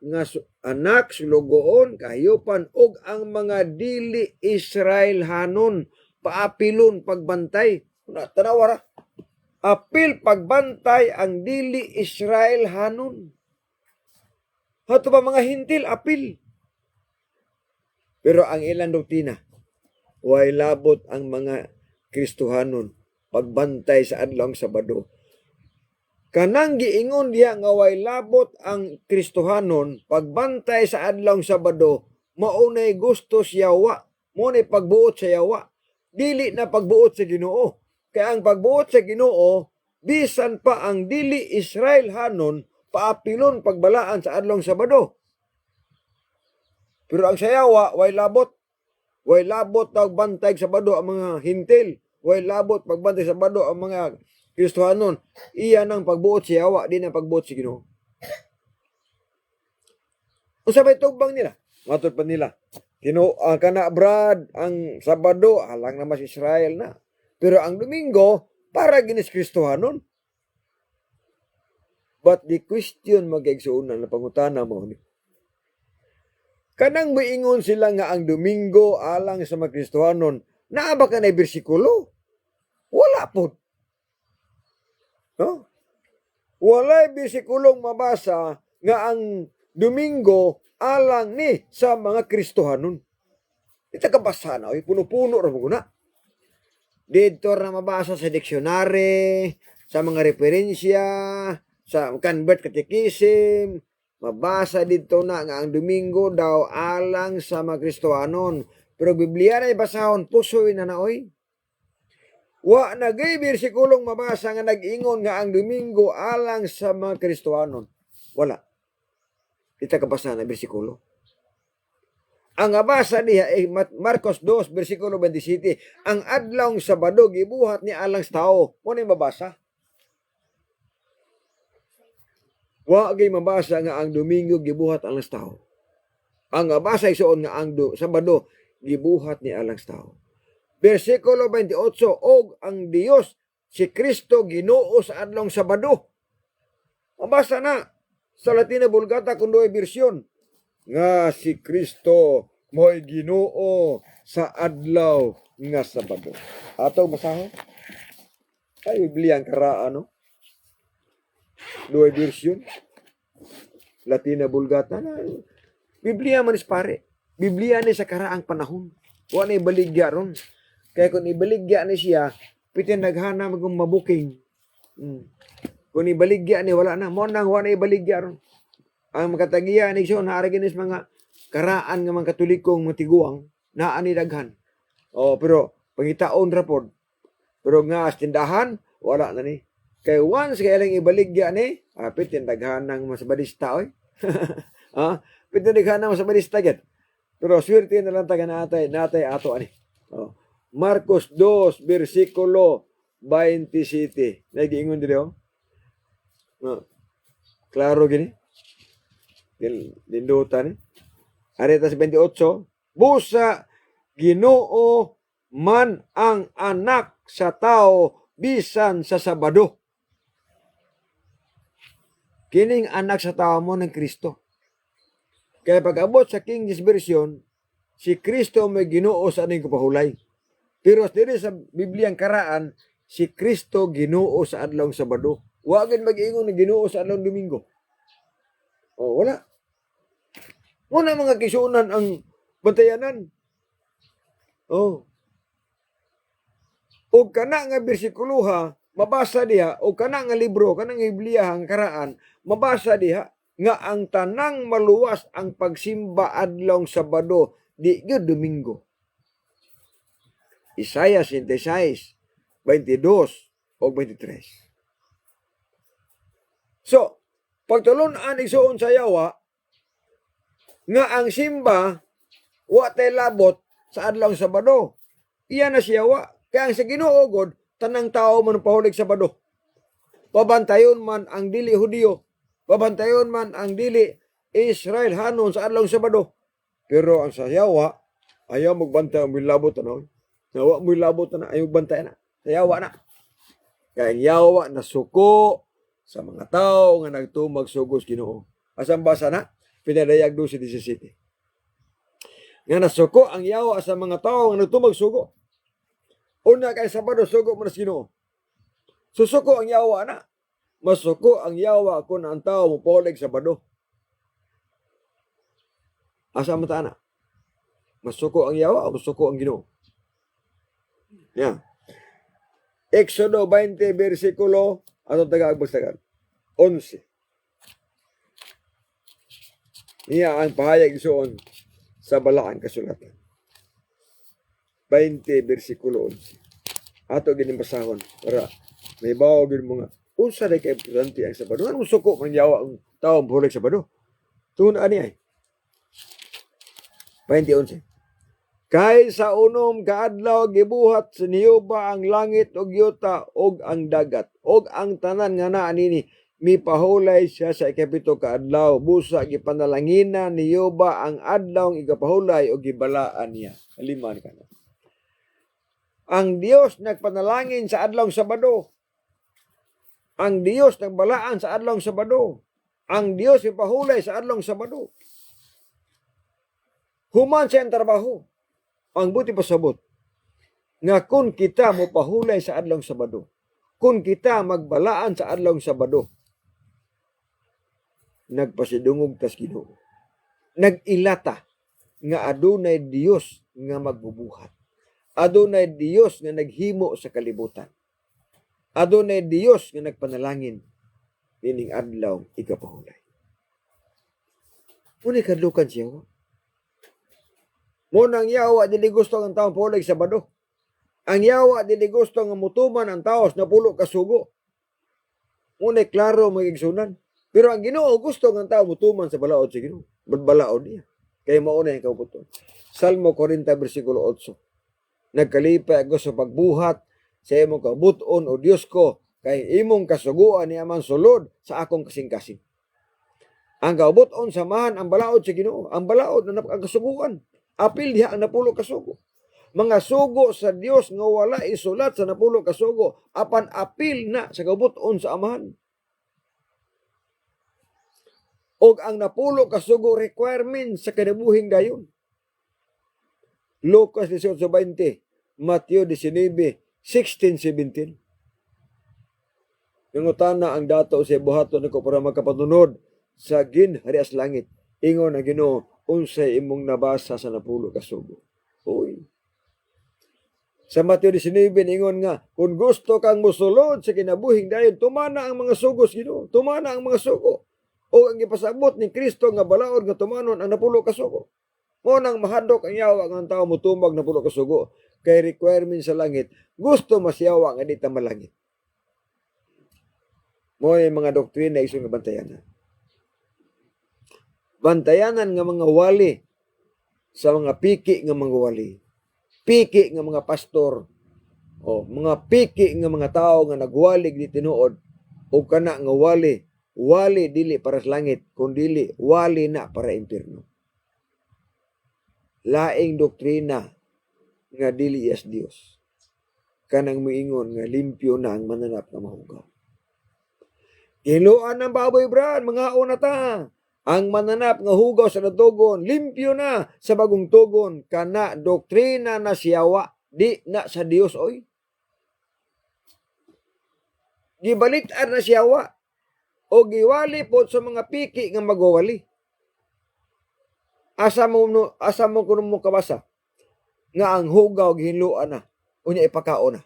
sulugoon, kahayupan ug ang mga dili Israel hanon paapilon pagbantay. Tanawara. Apil pagbantay ang dili Israel hanon. Hato ba mga hintil apil? Pero ang ilang doktrina, way labot ang mga Kristohanon pagbantay sa adlaw Sabado. Kanang giingon diha nga way labot ang Kristohanon pagbantay sa adlaw Sabado, maunay gusto sa yawa, maunay pagbuot sa yawa, dili na pagbuot sa Ginoo. Kaya ang pagbuot sa Ginoo, bisan pa ang dili Israel hanon paapilon pagbalaan sa adlaw Sabado. Pero ang sayawa, way labot. Way labot pagbantay sa Sabado ang mga hintil. Way labot pagbantay sa Sabado ang mga Kristohanon. Iyan ang pagbuot sa yawa, di na pagbuot sa Ginoo. Usabay tugbang nila. Matod pa nila. Kana Brad, ang Sabado, alang na mas Israel na. Pero ang Domingo, para ginis Kristohanon. But the question mag-igsuunan na pangutana mo ni. Kanang moingon sila nga ang Domingo alang sa mga Kristohanon, naa ba ka na bersikulo? Wala po. No? Walay bersikulong mabasa nga ang Domingo alang ni sa mga Kristohanon. Ito kabasa na, puno-puno ra mo na. Dito na mabasa sa diksyonary, sa mga referensya, sa Convert Catechism, mabasa dito na nga ang Domingo daw alang sa mga Kristohanon. Pero Biblia na ibasahon, pusoy na naoy. Wa nagay bersikulong mabasa nga nag-ingon nga ang Domingo alang sa mga Kristohanon. Wala. Kita kabasa na bersikulo. Ang abasa diha ay Marcos 2, versikulo 27. Ang adlaw Sabado gibuhat ni alang sa tao. Mo ni mabasa. Wa gay mabasa nga ang Domingo gibuhat alang sa tao. Ang abasa isuon nga ang Sabado gibuhat ni alang sa tao. Versikulo 28, og ang Dios si Kristo Ginoo sa adlaw Sabado. Mabasa na sa Latina Vulgata kun doy bersyon nga si Kristo mo'y Ginoo sa adlaw nga Sabado. Ato basaho. Ay Biblia ang karaan, no? Duay bersyon. Latina Vulgata na. Biblia man is pare. Biblia ni sa karaang panahon. Wa na ibaligya ron. Kaya kung ibaligya ni siya, pitin naghana magong mabuking. Kung ibaligya ni wala na. Mo nang wa na ibaligya ron. Ang makatagiya ni siya naaraginis mga karaan nga mga katolikong matiguang na ani daghan. Pero pangitaon rapod. Pero nga as tindahan, wala na ni. Kay once kaya lang ibaligya ni, pitin daghan ng masabadista oy. Pitin daghan ng masabadista get. Pero swerte na lang taga natay ato ani. Marcos 2 versikulo 27. Nagiingon diri klaro gini. Dindutan ni. Aretas 28, busa Ginoo man ang anak sa tao bisan sa Sabado. Kining anak sa tao mo ng Kristo. Kaya pag-abot sa King James Version, si Kristo may Ginoo sa aning kapahulay. Pero diri sa Bibliang karaan, si Kristo Ginoo sa adlaw Sabado. Wa gid mag-ingon na Ginoo sa adlaw Domingo. Wala. Muna mga kisunan ang bantayanan. O kana nga bersikuluha, mabasa diha, o kana nga libro, kana nga Biblia ang karaan, mabasa diha, nga ang tanang maluwas ang pagsimba adlaw Sabado, di gyud Domingo. Isaiah 66, 22 o 23. So, pagtulon-an igsuon sa yawa, nga ang simba wa tay labot sa adlaw Sabado. Iya na siya wa. Kaya ang sa Ginoo god tanang tao man pahulig Sabado. Pabantayon man ang dili Hudiyo, pabantayon man ang dili Israel hanon sa adlaw Sabado. Pero ang sa yawa ayaw magbantay ang milabot ano. Nawa mo labot na ayaw bantay na. Sa yawa na. Kaya ang yawa na suko sa mga tao nga nagtumag sugos Ginoo. Asang basa na? Pinadayag do si 17. Nga nasuko ang yawa sa mga tao nga nagtumag sugo. Una kay Sabado sugo mo na Ginoo. Susuko ang yawa na. Masuko ang yawa kung ang tao mo polig Sabado. Asa mo ta na? Masuko ang yawa o masuko ang Ginoo? Yeah. Exodo 20 versikulo atong taga-agbastagan 11. Iya ang pahayag isuon sa Balaan kasulatan. 20 versikulo 11. Ato ginibasahon para may bawo gid mo nga unsa day kay importante ang Sabado. Ano suko man yawa ang tawo bulig Sabado? Tun ani ay. 20:11. Kay sa unom kaadlaw gibuhat sa Niyuba ang langit ug yuta ug ang dagat ug ang tanan nga naa nini mipahulay siya sa ikapito kaadlaw. Busa gipanalangina ni Yoba ang adlaw igapahulay o gibalaan niya. Aliman ka na. Ang Dios nagpanalangin sa adlaw Sabado. Ang Dios nagbalaan sa adlaw Sabado. Ang Dios ipahulay sa adlaw Sabado. Human sa trabaho. Ang buti pasabot. Nga kung kita mo pahulay sa adlaw Sabado. Kung kita magbalaan sa adlaw Sabado. Nagpasidungog tas Ginoo. Nagilata nga adunay Dios nga magbubuhat. Adunay Dios nga naghimo sa kalibutan. Adunay Dios nga nagpanalangin ining adlaw ikapahulay. Muna kadlukan siya. Munang yawa dili gusto ang taong pahulay Sabado. Ang yawa dili gusto nga mutuman ang taos na pulo ka sugo. Unay klaro magigsunan. Pero ang Ginoo gusto nga tao mutuman sa balaod sa Ginoo. Balaod niya. Kaya mauna yung kabuton. Salmo 40 versikulo 8. Nagkalipay ako sa pagbuhat sa imong kabuton o Dios ko kay imong kasuguan niya man sulod sa akong kasing-kasing. Ang kabuton samahan ang balaod sa Ginoo. Ang balaod na ang kasuguan. Apil diha ang napulo kasugo. Mga sugo sa Dios nga wala isulat sa napulo kasugo apan apil na sa kabuton sa amahan. Og ang napulo kasugo requirement sa kinabuhing dayon. Lucas 18:20, Mateo 19:16-17. Nangutana ang dato sa buhaton nako para makapatunod sa ginharias langit. Ingon ang Ginoo, unsay imong nabasa sa napulo kasugo. Uy. Sa Mateo 19, ingon nga, kung gusto kang musulod sa kinabuhing dayon, tumana ang mga sugos, Ginoo. Tumana ang mga sugo. O ang ipasabot ni Kristo nga balaod nga tumanon ang napulo ka sugo. Mo nang mahadok ang yawa ng tao mutumag na pulo ka sugo. Kay requirement sa langit, gusto masyawa nga di ta malangit. Mo yung mga doktrina isong nga bantayanan. Bantayanan nga mga wali sa mga piki nga mga wali. Piki nga mga pastor o mga piki nga mga tao nga nagwalig di tinuod o kana nga wali dili para sa langit kundi wali na para impierno. Laing doktrina nga dili as Dios kanang moingon nga limpyo na ang mananap nga mahugaw. Hiluan ng baboy brad mga una ta. Ang mananap nga hugaw sa natugon, limpyo na sa bagong tugon, kana doktrina na siyawa, di na sa Dios oy. Gibalitan na siyawa, o giwali po sa mga piki nga magwawali. Asa mo kuno mo kabasa, nga ang hugaw gihinluan na, unya ipakao na.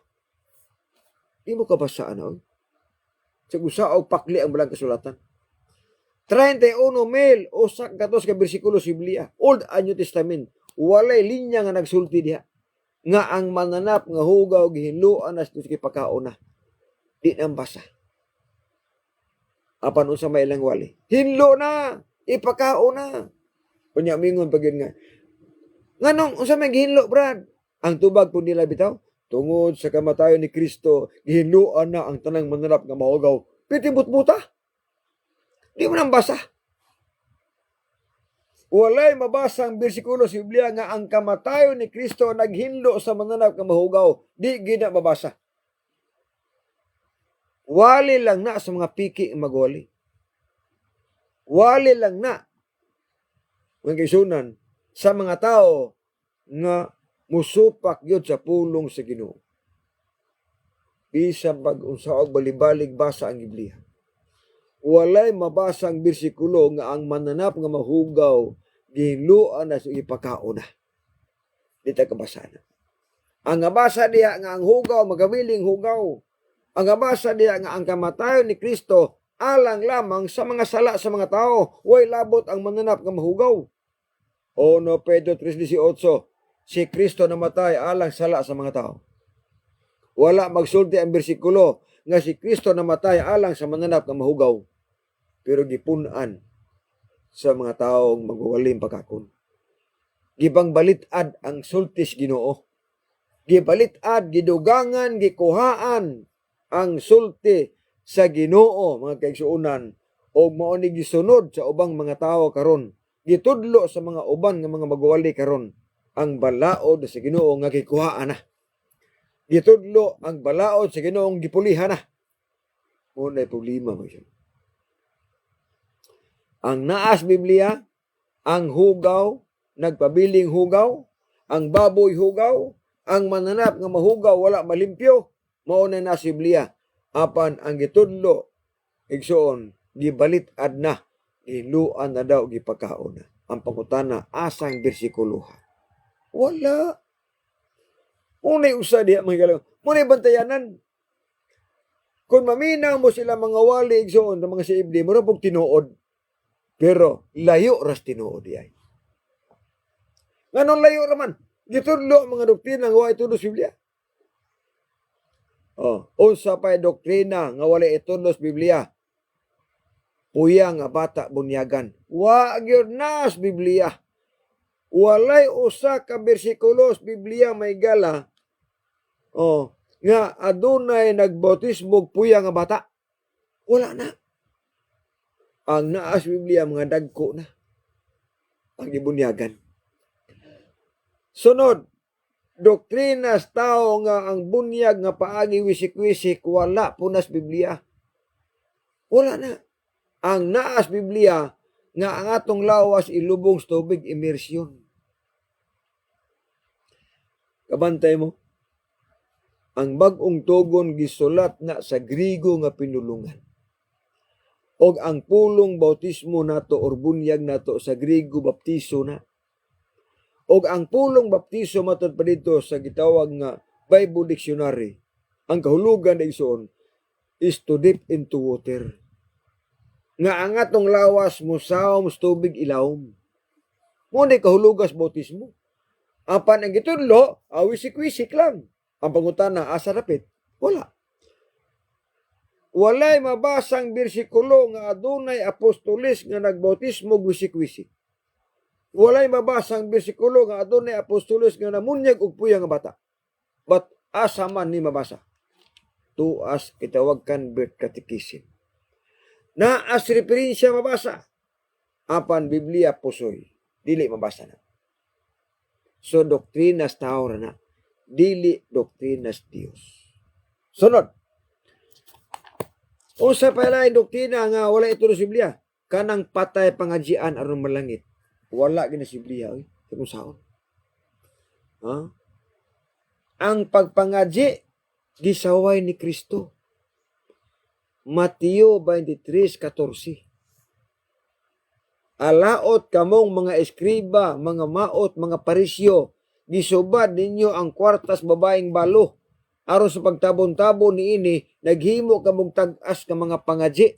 Di mo kabasa na oy. Sa gusaog pakli ang balang kasulatan. 31,000 usak katos ka bersikulo sa Biblia. Old and New Testament. Walay linya nga nagsulti diha. Nga ang mananap nga hugaw gihinluan na sa pagkaon na. Di nang basa. Apan unsa may ilang wali. Hinlo na. Ipakaon na. Kunya mingon pag yun nga. Nganong unsa may gihinlo brad? Ang tubag po nila bitaw. Tungod sa kamatayon ni Kristo, gihinluan na ang tanang mananap nga mahugaw. Pitibut-buta. Di mo nang basa. Walay mabasang bersikulo sa Biblia nga ang kamatayon ni Kristo naghinlo sa mananap nga mahugaw. Di gina mabasa. Wali lang na sa mga piki magwali. Wali lang na mga kaisunan sa mga tao nga musupak yun sa pulong sa Ginoo. Bisan pag unsaog balibalig basa ang Biblia. Walay mabasang bersikulo nga ang mananap nga mahugaw gihinluan na sa ipakao na. Di ta kabasa na. Ang nabasa diya nga ang hugaw magabiling hugaw. Ang nabasa diya nga ang kamatayon ni Kristo alang lamang sa mga sala sa mga tao. Way labot ang mananap nga mahugaw. O no Pedro 3:18, si Kristo namatay alang sala sa mga tao. Wala magsulti ang bersikulo nga si Kristo namatay alang sa mananap nga mahugaw. Pero gipunan sa mga taong magwawaling pagkakon. Gibang balitad ang sultis Ginoo. Gibalitad, gidugangan, gikuhaan ang sulti sa Ginoo mga kaigsuonan o mao ni gisunod sa ubang mga tao karon. Gitudlo sa mga uban nga mga magwali karon ang balaod sa Ginoo nga gikuhaan na. Gitudlo ang balaod sa Ginoong gipulihan na. Muna problema mo siya. Ang naas Biblia, ang hugaw, nagpabiling hugaw, ang baboy hugaw, ang mananap nga mahugaw wala malimpyo, mao na nasa Biblia. Apan ang gitudlo, igsoon, gibalitad na, iluan na daw gipakaon na. Ang pangutana, asang bersikuloha. Wala. Muna'y usa diha mga galang. Muna'y bantayanan. Kung maminaw mo sila mga wali, igsoon, ng mga siibli, mura pong tinuod. Pero layo ras tinuod ay. Nganong layo raman? Gitudlo mga doktrina nga wa itudo sa Biblia. Unsa pa'y doktrina nga wala itudlo sa Biblia? Puya nga bata bunyagan. Wa gyud na sa Biblia. Walay usa ka bersikulo sa Biblia may gala nga adunay nagbautismo puya nga bata. Wala na. Ang naa sa Biblia mga dagko na ang ibunyagan. Sunod, doktrina sa tao nga ang bunyag nga paagi wisik-wisik wala po na sa Biblia. Wala na. Ang naa sa Biblia nga ang atong lawas ilubong sa tubig immersion. Kabantay mo, ang bag-ong tugon gisulat na sa Griego nga pinulungan. Og ang pulong bautismo nato or bunyag nato sa Griego baptiso na. Og ang pulong baptiso matod pa dito sa gitawag nga Bible Dictionary. Ang kahulugan na igsoon is to dip into water. Nga ang atong lawas musawom sa tubig ilawom. Muna kahulugas bautismo. Apan ang gitudlo, wisik-wisik lang. Ang pangutana, asa rapit? Wala. Walay mabasang bersikulo nga adunay apostolis nga nagbautismo wisik-wisik. Walay mabasang bersikulo nga adunay apostolis nga namunyag og puya nga bata. But asa man ni mabasa? Tuas kitawag convert catechism. Na as referensya mabasa. Apan Biblia pusoy. Dili mabasa na. So doktrinas tao na. Dili doktrinas Dios. Sunod. Usa pa lain doktrina nga wala ito sa Biblia. Kanang patay pangadjian aron malangit. Wala gina sa Biblia. Kung saan? Ang pagpangadji gisaway ni Kristo. Mateo 23:14. Alaot kamong mga eskriba, mga maot, mga parisyo, gisubad ninyo ang kwartas babaeng balo. Aron sa pagtabon-tabon niini, naghimo kamong tag-as ka mga pangadji.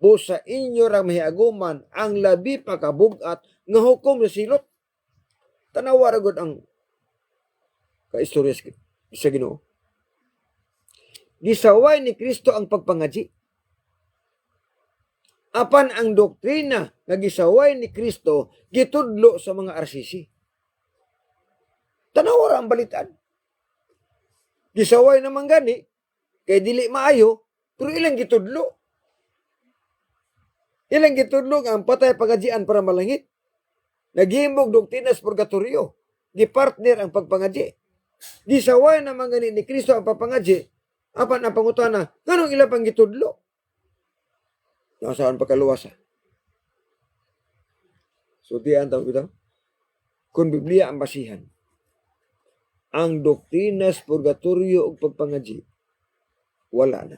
Busa inyo ra mahiaguman ang labi pa kabugat nga hukom sa silot. Tanawa ra gud ang kaistorya sa Ginoo. Gisaway ni Kristo ang pagpangadji. Apan ang doktrina nga gisaway ni Kristo gitudlo sa mga RCC. Tanawa ra ang balitaan. Gisaway naman gani kay dili maayo pero ilang gitudlo. Ilang gitudlo nga ang patay pangadjian para malangit. Naghimog doktrina sa purgatorio. Gipartner ang pagpangadji. Gisaway naman gani ni Kristo ang pagpangadji. Apan ang pangutana, nganong ilang pang gitudlo? Nasaan pagkaluwasa? So, diyan tawag ito. Kung Biblia ang basihan, ang doktrinas, purgatorio o pagpangadji, wala na.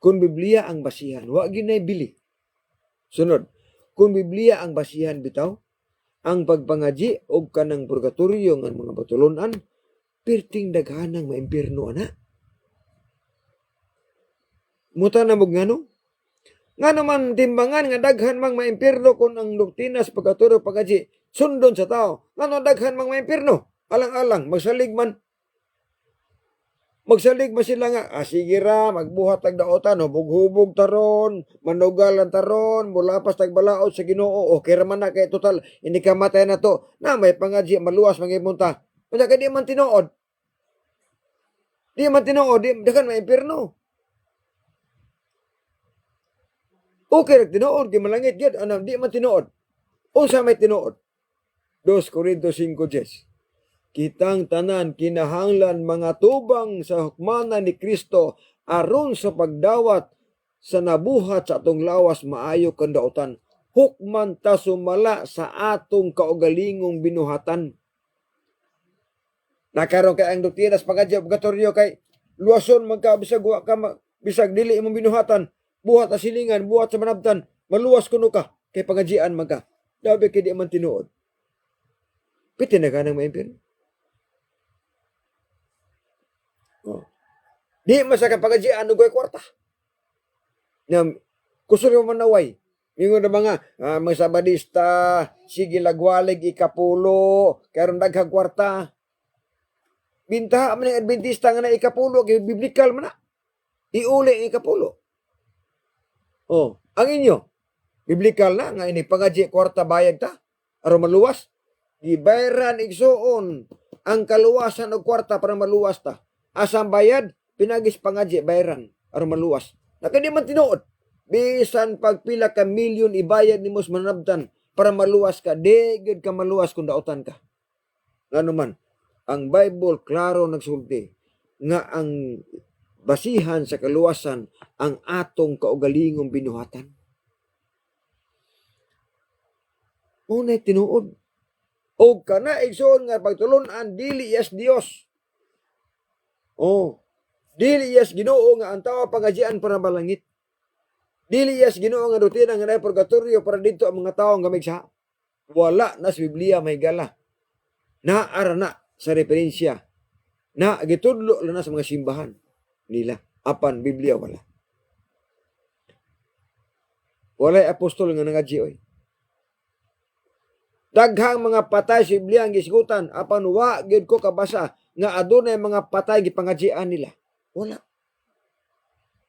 Kung Biblia ang basihan, wag ginay bili. Sunod, kung Biblia ang basihan bitaw, ang pagpangadji o kanang purgatorio ng mga batulunan, pirting daghanang maimpirno ana. Muta na mo ngano? Nga naman timbangan nga daghan mang maimpirno kung ang doktrina sa pagkaturo pagkaji sundon sa tao. Nga naman daghan mang maimpirno. Alang-alang, magsalig man. Magsalig man sila nga, sige ra, magbuhat tagdaotan, hubog-hubog taron, manugalan taron, mulapas tagbalaot sa Ginoo, okay ra man na kay total, hindi ka matay na to, na may pangadji, maluwas, mangipunta. Kaya di man tinuod. Di man tinuod, daghan maimpirno. Okay, tinuod, di malangit yun. Di man tinuod. Unsa may tinuod? 2 Corintios 5:10. Kitang tanan kinahanglan mga tubang sa hukmana ni Kristo aron sa pagdawat sa nabuhat sa atong lawas maayo kandautan. Hukman ta sumala sa atong kaugalingong binuhatan. Nakaroon kay ang doktrina sa pagkadya purgatorio kay luwason magkabisag wa ka bisag dili imong binuhatan. Buhat sa silingan, buhat sa manabtan, maluwas kuno ka, kay pangadjian magka. Dabi kay di man tinuod. Piti na ka ng maimpirno. Di masaka pangadjian nugoy kwarta. Kusog mo manaway. Mingon na mga sabadista, sige lagwalig ikapulo, karon daghang kwarta. Bintaha man ng Adventista nga na ikapulo, kay biblikal man na. Iuli ang ikapulo. Oh, ang inyo, biblikal na, nga ini pangadji kwarta bayad ta, aron maluwas. Gibayaran igsuon ang kaluwasan og kwarta para maluwas ta. Asang bayad, pinagis pangadji bayaran aron maluwas. Nakadi man tinuod. Bisan pagpila ka milyon ibayad nimo sa manabtan para maluwas ka, di gid ka maluwas kung daotan ka. Ngano man, ang Bible klaro nagsulti nga ang basihan sa kaluwasan ang atong kaugalingong binuhatan. Muna'y tinuod. O kana igsoon nga pagtulon-an dili iyas Dios. Oh, dili iyas Ginoo nga ang tawo pangadjian para malangit. Dili iyas Ginoo nga rutina nga nay purgatorio para dito ang mga tawo nga migsa. Wala na sa Biblia may gala. Naara na sa referensya. Na gitudlo lang na sa mga simbahan nila. Apan Biblia wala. Walay apostol nga nangadji oy. Daghang mga patay sa Biblia ang gisgutan, apan wa gyud ko kabasa nga adunay mga patay gipangadjian nila. Wala.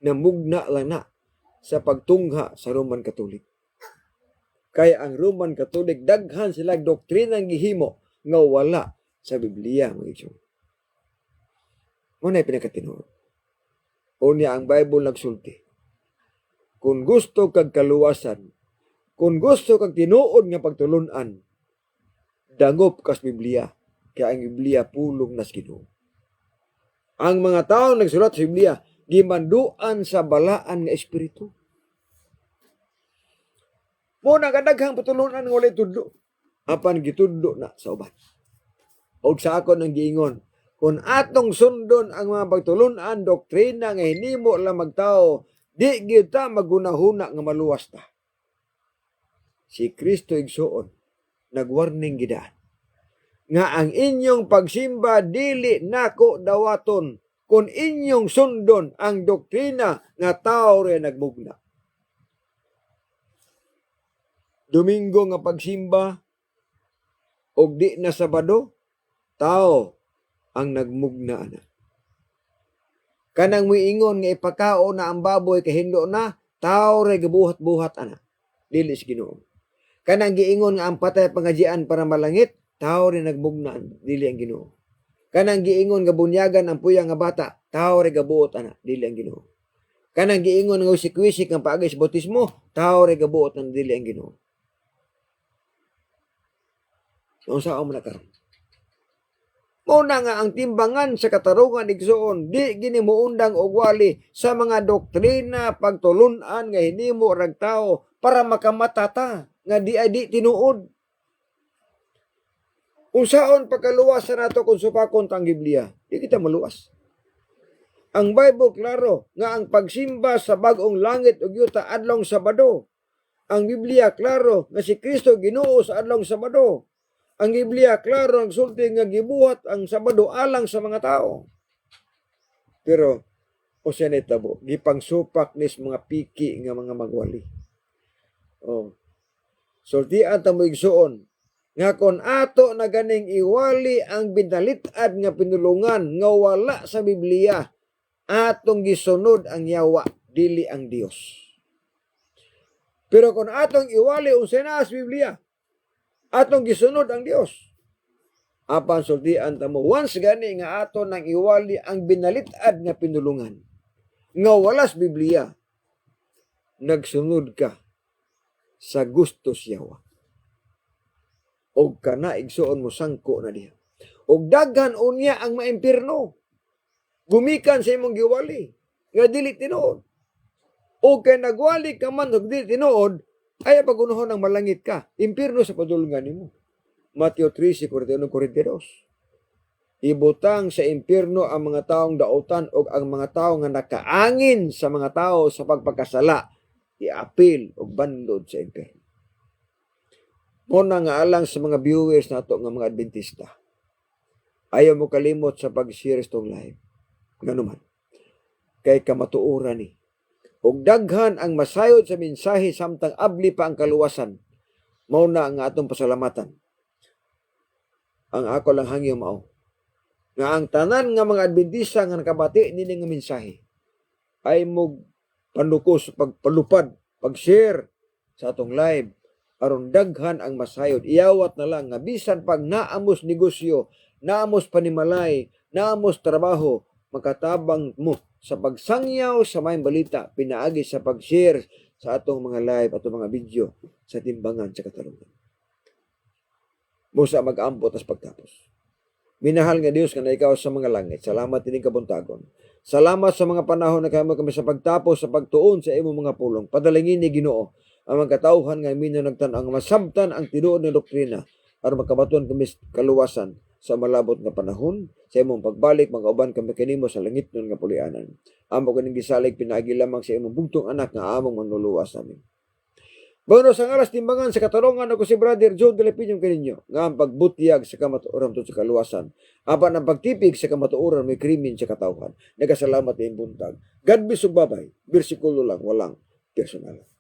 Namugna lang na sa pagtungha sa Roman Catholic. Kaya ang Roman Catholic daghan sila doktrinang gihimo nga wala sa Biblia mga igsoon. Muna pinakatinuod. Unya ang Bible nagsulti. Kung gusto kag kaluwasan, kung gusto kag tinuod nga pagtulon-an, dangop kas Biblia. Kaya ang Biblia pulong nas Ginoo. Ang mga taong nagsulat sa Biblia, gimanduan sa balaan nga espiritu. Muna kadaghang patulunan nga walay tudlo. Apan gitudlo na sa uban. Og sa akon ang giingon, kung atong sundon ang mga pagtulunan, doktrina nga hinimo lang magtao, di gyud ta magunahuna nga maluwas ta. Si Kristo igsuon nagwarning gidaan nga ang inyong pagsimba dili nako dawaton kung inyong sundon ang doktrina nga tao rin nagmugna. Domingo nga pagsimba og di na Sabado, tao ang nagmugna na. Kanang muingon nga ipakao na ang baboy kahindo na, tao rin gabuhat-buhat ana. Dili si Ginoo. Kanang giingon nga ang patay pangadjian para malangit, tao rin nagmugna, dili ang Ginoo. Kanang giingon nga bunyagan ang puyang nga bata, tao rin gabuot ana, dili ang Ginoo. Kanang giingon nga usik-wisik ang paagay sa bautismo, tao rin gabuot ana, dili ang Ginoo. Kung saan mo nakaroon? Muna nga ang timbangan sa katarungan igsoon, di gini muundang og wali sa mga doktrina pagtulunan nga hinimo rag tao para makamatata nga di tinuod. Unsaon pagkaluwasan nato kung supakon tang Biblia? Di kita maluwas. Ang Bible klaro nga ang pagsimba sa bag-ong langit ug yuta adlong Sabado. Ang Biblia klaro nga si Kristo Ginoo sa adlong Sabado. Ang Biblia klaro ang sulti nga gibuhat ang Sabado alang sa mga tao. Pero o siya nitabo, gipangsupak nis mga piki nga mga magwali. Oh. Sultian ta mo igsuon nga kon ato na ganing iwali ang binalitad nga pinulungan nga wala sa Biblia, atong gisunod ang yawa, dili ang Dios. Pero kung atong iwali unsay na sa Biblia, atong gisunod ang Dios. Apan sultian ta mo, once gani nga ato nang iwali ang binalitad nga pinulungan nga wala sa Biblia, nagsunod ka sa gusto siyawa. Og kana igsuon mo sangko na diha. Og daghan unya ang maimpirno. Gumikan sa imong giwali nga dili tinuod. Og kay nagwali ka man og dili tinuod, ay pagunuhon ng malangit ka. Impirno sa padulungan nimo. Mateo 3:41-42. Ibutang sa impirno ang mga taong daotan o ang mga tao nga nakaangin sa mga tao sa pagpakasala, iapil o banlod sa impirno. Muna nga alang sa mga viewers nato nga mga Adventista, ayaw mo kalimot sa pag-share itong live. Ganuman. Kay kamatuoran ni. Og daghan ang masayod sa mensahe samtang abli pa ang kaluwasan. Mao na ang atong pasalamatan. Ang ako lang hangyo mao. nga ang tanan nga mga Adventista nga nakabati nini nga mensahe ay mo panukos pagpalupad, pag-share sa atong live aron daghan ang masayod. Iyawat na lang nga bisan pag naamos negosyo, naamos panimalay, naamos trabaho, makatabang mo sa pagsangyaw sa may balita, pinaagi sa pag-share sa atong mga live, atong mga video sa timbangan sa katarungan. Musa mag-ampo tas pagtapos. Minahal nga Dios nga na ikaw sa mga langit. Salamat ining kabuntagon. Salamat sa mga panahon na kamo kami sa pagtapos sa pagtuon sa imong mga pulong. Padalingin ni Ginoo ang mga katawhan nga minyo nagtan-ang masabtan ang tinuod nga doktrina aron makabaton kami kaluwasan sa malabot nga panahon sa imong pagbalik magauban kami kanimo sa langit nun nga pulianan. Amo kaning gisalig pinaagi lamang sa imong bugtong anak nga among manluluwas amin. Bono sa alas timbangan sa katarungan ako si Brother Joe de Lepinyo kaninyo nga ang pagbutiyag sa kamatuoran tungod sa kaluwasan apan ang pagtipig sa kamatuoran may krimen sa katawhan. Nagasalamat ing buntag. God bless ug babay. Bersikulo lang walang personal.